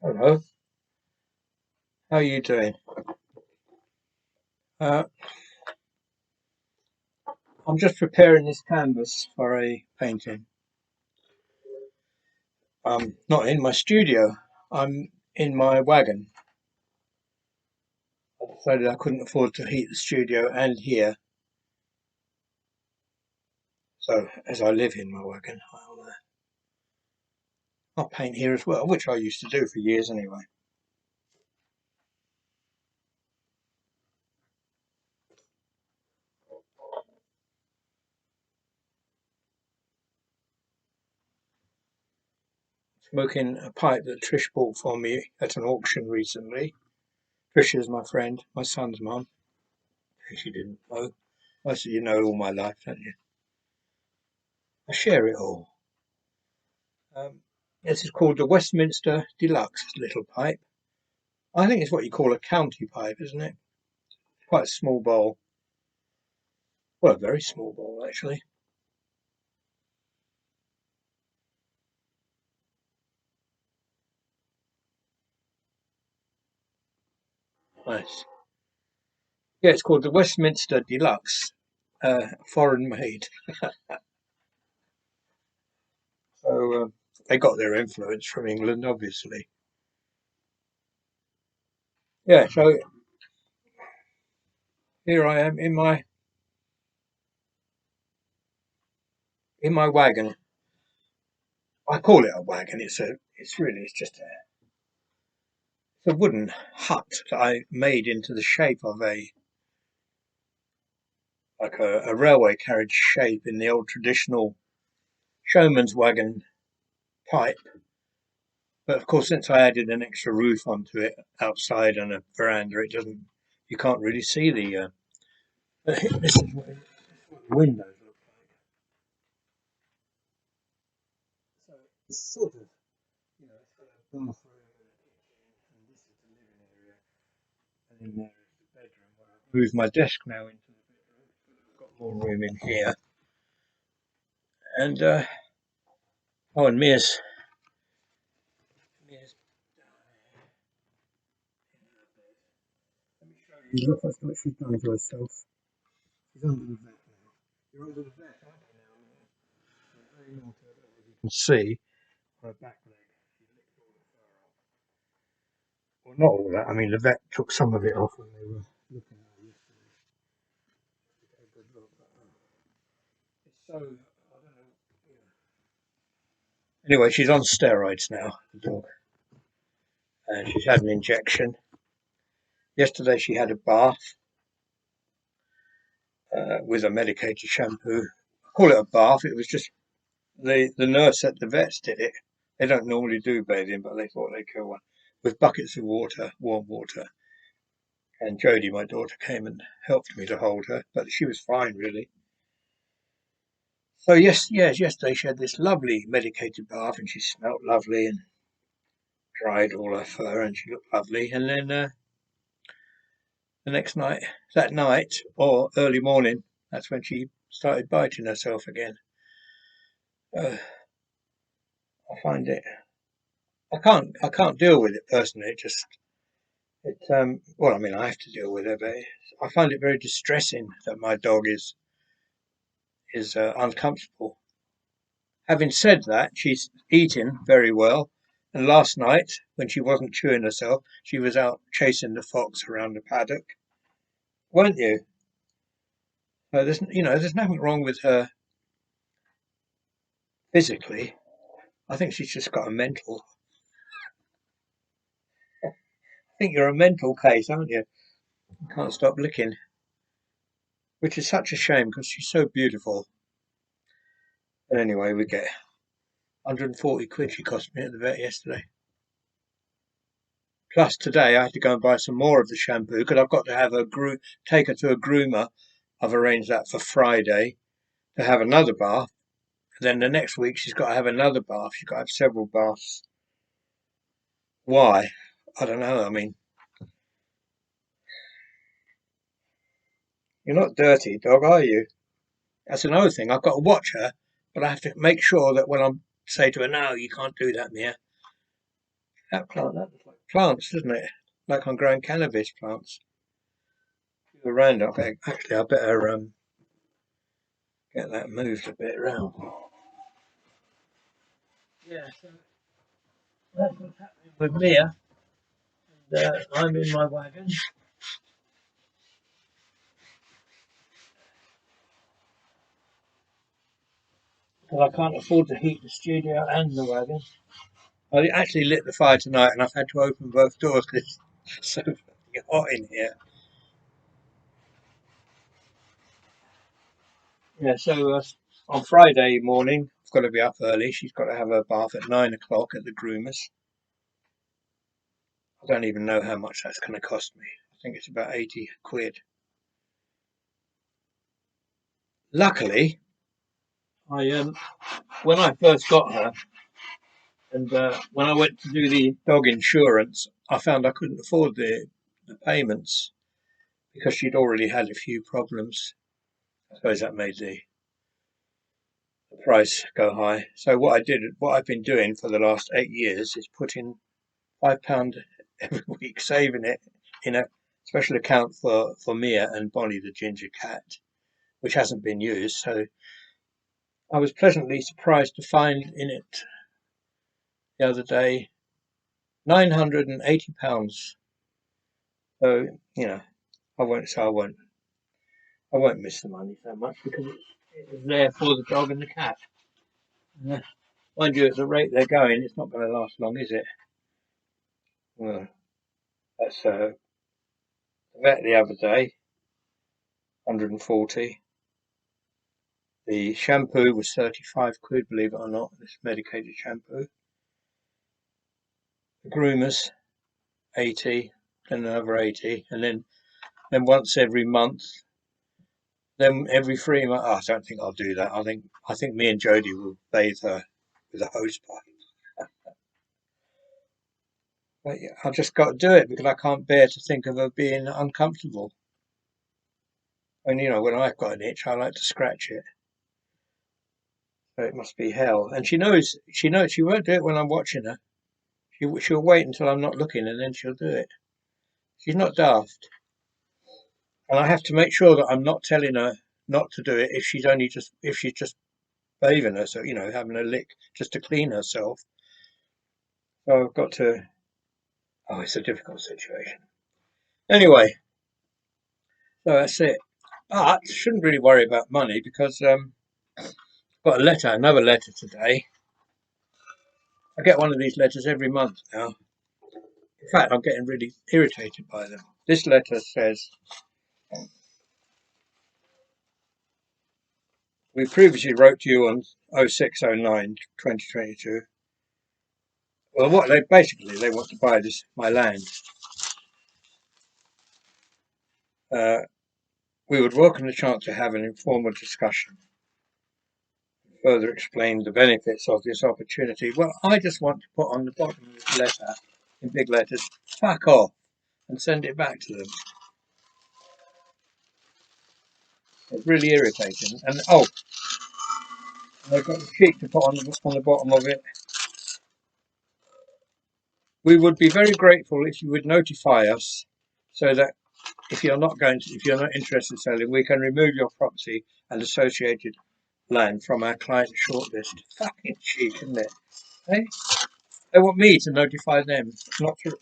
Hello, how are you doing? Uh, I'm just preparing this canvas for a painting. I'm not in my studio, I'm in my wagon. I decided I couldn't afford to heat the studio and here, so as I live in my wagon, I'll paint here as well, which I used to do for years anyway. Smoking a pipe that Trish bought for me at an auction recently. Trish is my friend, my son's mum. She didn't know. Most of you know all my life, don't you? I share it all. This is called the Westminster Deluxe little pipe. I think it's what you call a county pipe, isn't it? Quite a small bowl. Well, a very small bowl, actually. Nice. Yeah, it's called the Westminster Deluxe, foreign made. So they got their influence from England, obviously. Yeah, so here I am in my wagon. I call it a wagon. It's just it's a wooden hut that I made into the shape of a railway carriage shape in the old traditional showman's wagon pipe. But of course, since I added an extra roof onto it outside and a veranda, you can't really see this is what the windows look like. So it's sort of, it's got a bathroom and a kitchen, and this is the living area, and in there is the bedroom. Well, I've moved my desk now into the bedroom. I've got more room in here. And, oh, and Mia's down there in her bed. Let me show you. Look what she's done to herself. She's under the vet now. You're under the vet, aren't you now? Very naughty. I don't know if you can see her back leg. She licked all the fur off. Well, not all that. I mean, the vet took some of it off when they were looking at her yesterday. To get a good look. It's so, I don't know. Anyway, she's on steroids now, the dog. And she's had an injection. Yesterday she had a bath with a medicated shampoo. I call it a bath. It was just the nurse at the vets did it. They don't normally do bathing, but they thought they'd go one with buckets of water, warm water. And Jodie, my daughter, came and helped me to hold her, but she was fine really. So yesterday she had this lovely medicated bath, and she smelt lovely and dried all her fur, and she looked lovely. And then the next night, that night or early morning, that's when she started biting herself again. Uh, I find it. I can't deal with it personally. Well, I mean, I have to deal with it, but I find it very distressing that my dog is uncomfortable. Having said that, she's eating very well, and last night, when she wasn't chewing herself, she was out chasing the fox around the paddock, weren't you? There's nothing wrong with her physically. I think she's just got a mental. I think you're a mental case, aren't you? You can't stop licking, which is such a shame because she's so beautiful. But anyway, we get 140 quid she cost me at the vet yesterday. Plus today I had to go and buy some more of the shampoo because I've got to have take her to a groomer. I've arranged that for Friday to have another bath. Then the next week she's got to have another bath. She's got to have several baths. Why? I don't know. I mean, you're not dirty, dog, are you? That's another thing. I've got to watch her, but I have to make sure that when I say to her, no, you can't do that, Mia, That plant, that looks like plants, doesn't it? Like I'm growing cannabis plants. Around, actually, I better get that moved a bit around. Yeah, so that's what's happening with Mia. And, I'm in my wagon. Well, I can't afford to heat the studio and the wagon. I actually lit the fire tonight, and I've had to open both doors because it's so fucking hot in here. Yeah, so on Friday morning, I've got to be up early. She's got to have her bath at 9 o'clock at the groomers. I don't even know how much that's going to cost me. I think it's about 80 quid. Luckily, I when I first got her, and when I went to do the dog insurance, I found I couldn't afford the payments because she'd already had a few problems. I suppose that made the price go high. So what I've been doing for the last 8 years is putting £5 every week, saving it in a special account for Mia and Bonnie the ginger cat, which hasn't been used. So I was pleasantly surprised to find in it the other day £980. So I won't say I won't miss the money so much because it's there for the dog and the cat. Uh, Mind you, at the rate they're going, it's not going to last long, is it? Well, that's the vet the other day, 140. The shampoo was 35 quid, believe it or not, this medicated shampoo. The groomers, 80, then another 80, and then once every month, then every 3 months. Oh, I don't think I'll do that. I think me and Jodie will bathe her with a hose pipe. But yeah, I just got to do it because I can't bear to think of her being uncomfortable. And when I've got an itch, I like to scratch it. So it must be hell. And she knows she won't do it when I'm watching her. She'll wait until I'm not looking and then she'll do it. She's not daft. And I have to make sure that I'm not telling her not to do it if she's just bathing her, so having a lick just to clean herself. So I've got to. Oh, it's a difficult situation. Anyway, so that's it. But shouldn't really worry about money because I've got another letter today. I get one of these letters every month now. In fact, I'm getting really irritated by them. This letter says, we previously wrote to you on 06/09/2022. Well, what they want to buy my land. Uh, we would welcome the chance to have an informal discussion. Further explain the benefits of this opportunity. Well, I just want to put on the bottom of this letter, in big letters, fuck off, and send it back to them. It's really irritating. And they've got the cheek to put on the bottom of it. We would be very grateful if you would notify us so that if you're not interested in selling, we can remove your property and associated land from our client shortlist. Fucking cheek, isn't it? Hey? They want me to notify them, not to.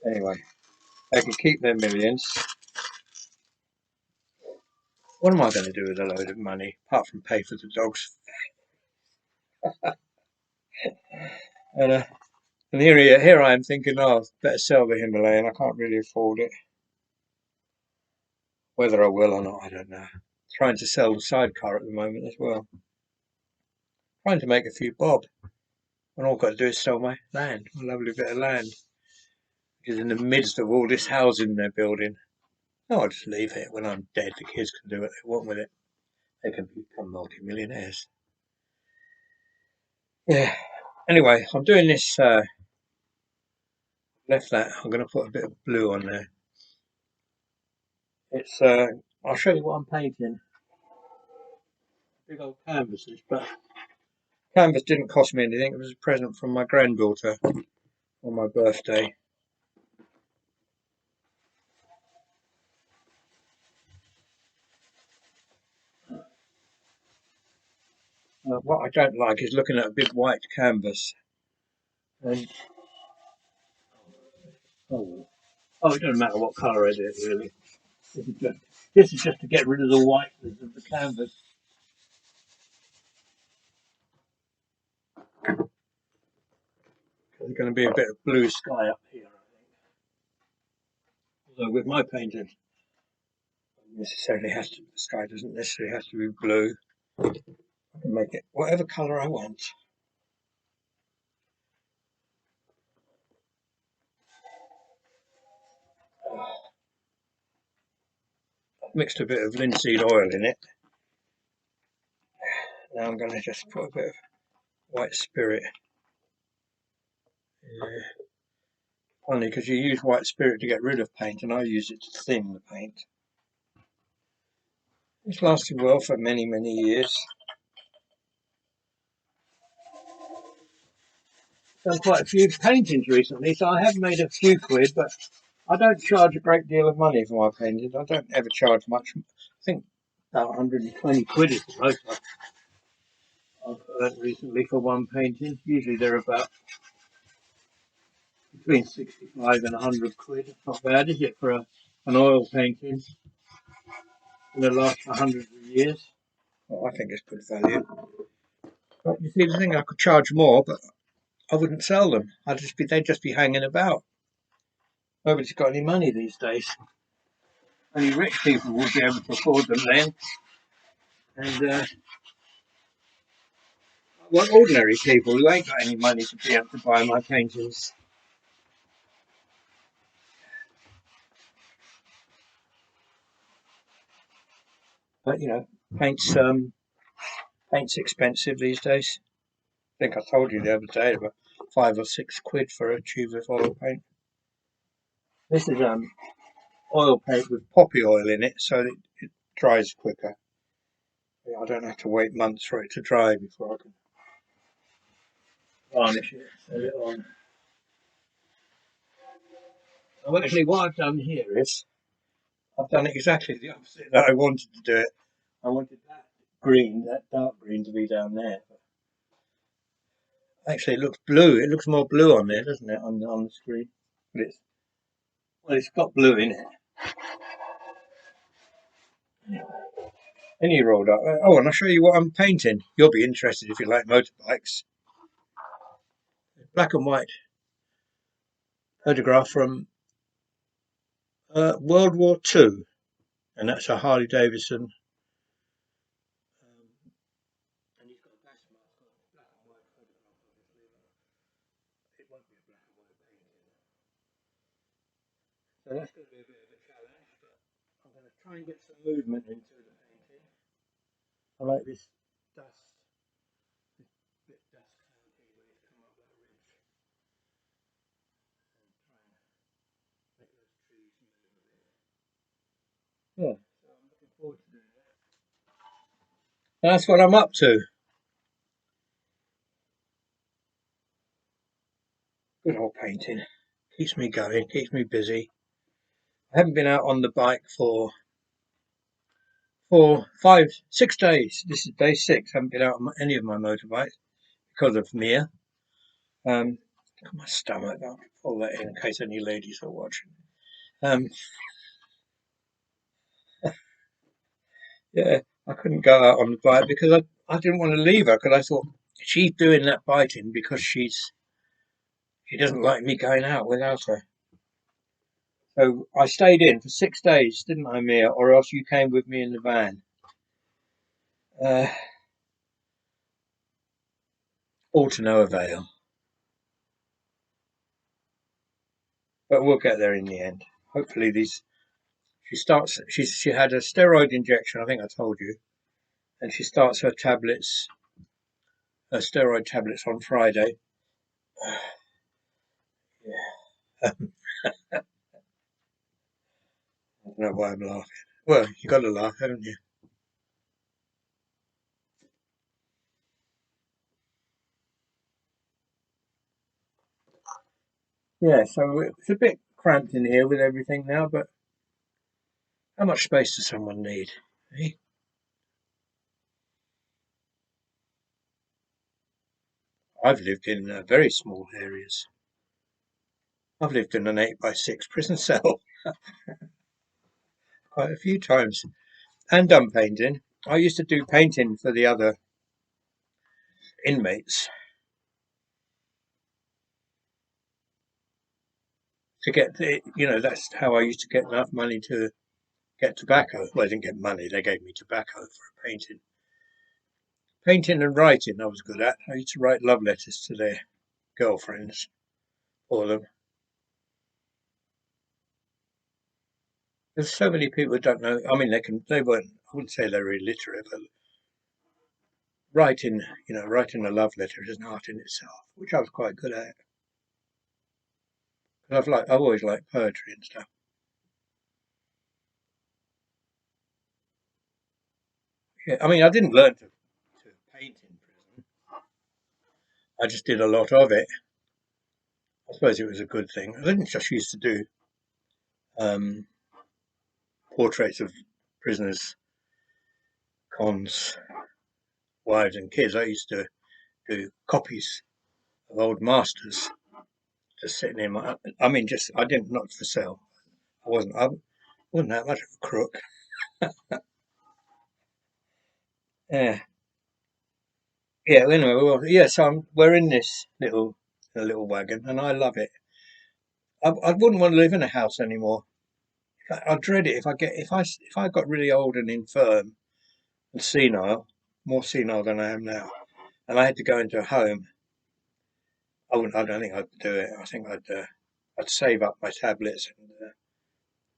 Anyway, they can keep their millions. What am I going to do with a load of money apart from pay for the dogs? And, and here I am thinking, oh, better sell the Himalayan. I can't really afford it. Whether I will or not, I don't know. Trying to sell the sidecar at the moment as well. Trying to make a few bob. And all I've got to do is sell my land, my lovely bit of land, which is in the midst of all this housing they're building. No, I'll just leave it. When I'm dead, the kids can do what they want with it. They can become multi-millionaires. Yeah. Anyway, I'm doing this. Left that. I'm going to put a bit of blue on there. It's. I'll show you what I'm painting. Big old canvases, but Canvas didn't cost me anything. It was a present from my granddaughter on my birthday. What I don't like is looking at a big white canvas and oh, it doesn't matter what colour it is really. This is just to get rid of the whiteness of the canvas. There's going to be a bit of blue sky up here, I think. Although with my painting, necessarily has to. The sky doesn't necessarily have to be blue. I can make it whatever colour I want. I've mixed a bit of linseed oil in it. Now I'm going to just put a bit of white spirit. Yeah. Funny because you use white spirit to get rid of paint, and I use it to thin the paint. It's lasted well for many, many years. Done quite a few paintings recently, so I have made a few quid, but I don't charge a great deal of money for my paintings. I don't ever charge much. I think about 120 quid is the most I've earned recently for one painting. Usually they're about between 65 and 100 quid. It's not bad, is it, for an oil painting? It'll last for hundreds of years. Well, I think it's good value. But you see, the thing, I could charge more, but I wouldn't sell them. They'd just be hanging about. Nobody's got any money these days. Only rich people would be able to afford them then. And well, ordinary people who ain't got any money to be able to buy my paintings. But you know, paint's expensive these days. I think I told you the other day about 5 or 6 quid for a tube of oil paint. This is oil paint with poppy oil in it, so that it dries quicker. I don't have to wait months for it to dry before I can varnish it, set it on. Well, actually, what I've done here is I've done exactly the opposite that I wanted to do it. I wanted that dark green, to be down there. Actually, it looks blue. It looks more blue on there, doesn't it, on the screen? But it's got blue in it. Any rolled up. Oh, and I'll show you what I'm painting. You'll be interested if you like motorbikes. Black and white photograph from World War II, and that's a Harley Davidson. And he's got a gas mask on. Black and white photograph, obviously. It won't be a black and white painting. So that's going to be a bit of a challenge, but I'm going to try and get some movement into the painting. I like this dust, this bit dust cloudy where it's come up that ridge, and try and make those trees move a bit. Yeah, so I'm looking forward to doing that. That's what I'm up to. Good old painting. Keeps me going, keeps me busy. I haven't been out on the bike for 6 days. This is day 6. I haven't been out on any of my motorbikes because of Mia. Look at my stomach. I'll pull that in case any ladies are watching. Yeah, I couldn't go out on the bike because I didn't want to leave her because I thought she's doing that biting because she doesn't like me going out without her. So I stayed in for 6 days, didn't I, Mia? Or else you came with me in the van. Uh, all to no avail. But we'll get there in the end. Hopefully she had a steroid injection, I think I told you, and she starts her steroid tablets on Friday. Yeah. I don't know why I'm laughing. Well, you got to laugh, haven't you? Yeah, so it's a bit cramped in here with everything now, but how much space does someone need? Eh? I've lived in very small areas. I've lived in an 8 by 6 prison cell quite a few times and done painting. I used to do painting for the other inmates to get that's how I used to get enough money to get tobacco. Well, I didn't get money, they gave me tobacco for painting. Painting and writing I was good at. I used to write love letters to their girlfriends for them. There's so many people who don't know. I mean, they weren't, I wouldn't say they were illiterate, but writing a love letter is an art in itself, which I was quite good at. I've always liked poetry and stuff. Yeah, I mean, I didn't learn to paint in prison. I just did a lot of it. I suppose it was a good thing. I didn't just used to do um, portraits of prisoners, cons, wives, and kids. I used to do copies of old masters, just sitting in my. I mean, just I didn't not for sale. I wasn't that much of a crook. Yeah, yeah. Anyway, well, yeah. So we're in this little wagon, and I love it. I wouldn't want to live in a house anymore. I dread it if I got really old and infirm and senile, more senile than I am now, and I had to go into a home. I don't think I'd do it. I think I'd save up my tablets and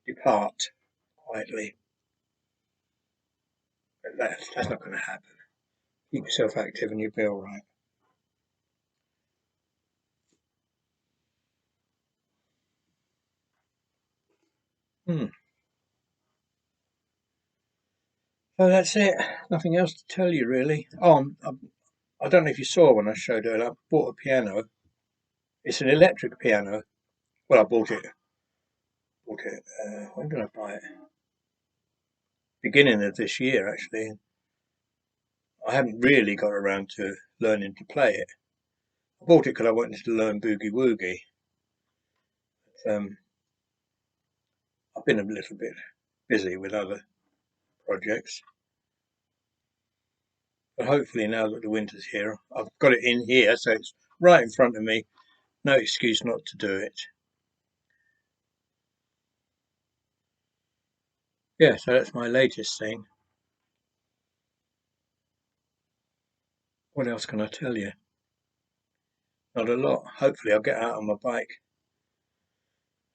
depart quietly. But that's not going to happen. Keep yourself active and you'll be all right. Hmm. So that's it. Nothing else to tell you really. I don't know if you saw when I showed it. I bought a piano. It's an electric piano. Well, I bought it. Bought it. When did I buy it? Beginning of this year, actually. I haven't really got around to learning to play it. I bought it because I wanted to learn boogie woogie. Um, I've been a little bit busy with other projects, but hopefully now that the winter's here, I've got it in here, so it's right in front of me. No excuse not to do it. Yeah, so that's my latest thing. What else can I tell you? Not a lot. Hopefully I'll get out on my bike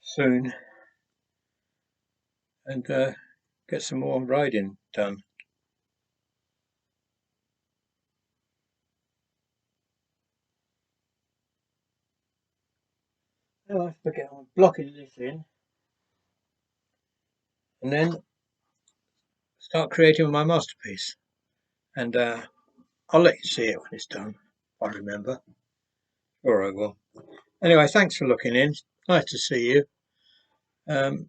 soon and get some more riding done. Oh, I forget I'm blocking this in and then start creating my masterpiece. And I'll let you see it when it's done. I remember. Sure I will. Anyway, thanks for looking in. Nice to see you. Um,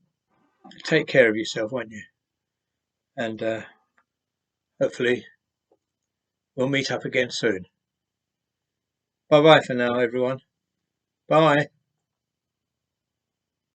take care of yourself, won't you? And hopefully we'll meet up again soon. Bye bye for now, everyone. Bye.